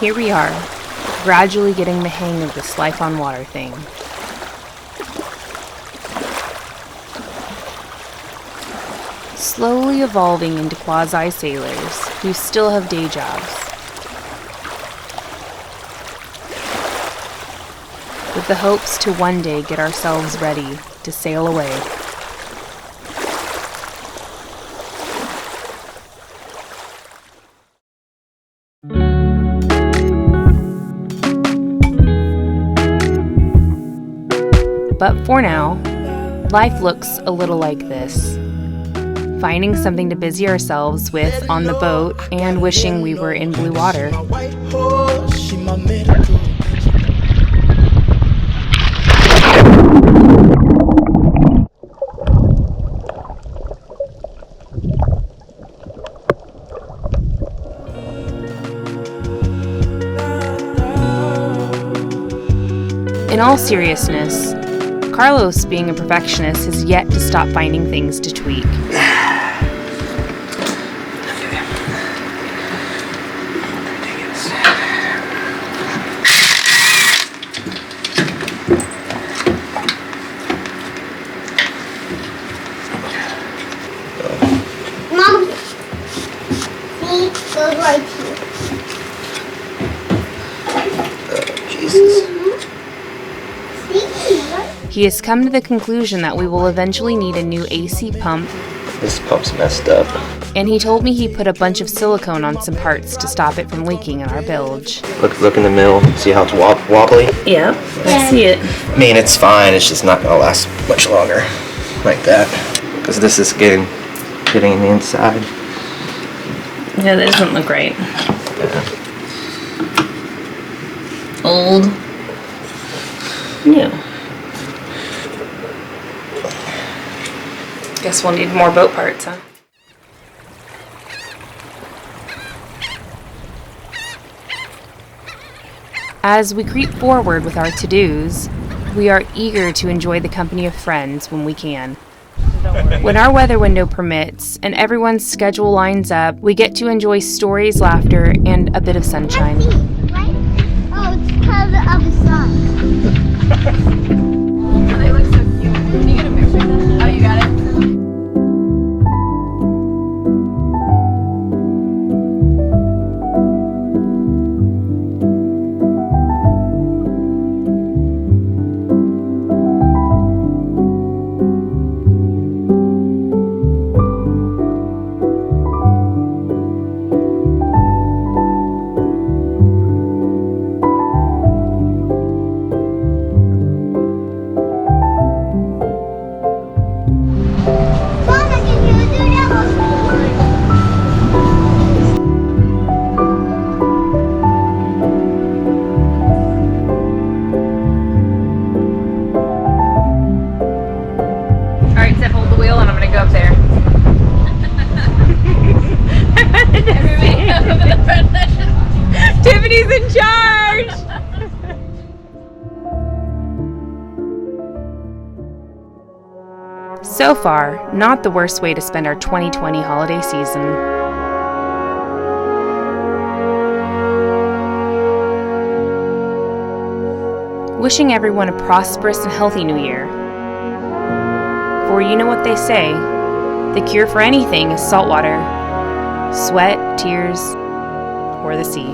here we are, gradually getting the hang of this life on water thing. Slowly evolving into quasi-sailors who still have day jobs. With the hopes to one day get ourselves ready to sail away. But for now, life looks a little like this. Finding something to busy ourselves with on the boat and wishing we were in blue water. In all seriousness, Carlos, being a perfectionist, has yet to stop finding things to tweak. Mom, see, goes right here. Jesus. He has come to the conclusion that we will eventually need a new AC pump, This pump's messed up. and he told me he put a bunch of silicone on some parts to stop it from leaking in our bilge. Look in the middle. See how it's wobbly? Yep, I see it. I mean, it's fine. It's just not gonna last much longer like that because this is getting in the inside. Yeah, that doesn't look right. Yeah. Old. New. Guess we'll need more boat parts, huh? As we creep forward with our to-dos, we are eager to enjoy the company of friends when we can. When our weather window permits and everyone's schedule lines up, we get to enjoy stories, laughter, and a bit of sunshine. Right? Oh, it's because of the sun. They look so cute. Can you get a picture of them? Oh, you got it? Mama, can you do that one? Alright, Steph, hold the wheel and I'm gonna go up there. Everybody over the front. Tiffany's in charge! So far, not the worst way to spend our 2020 holiday season. Wishing everyone a prosperous and healthy new year. For you know what they say, the cure for anything is salt water, sweat, tears, or the sea.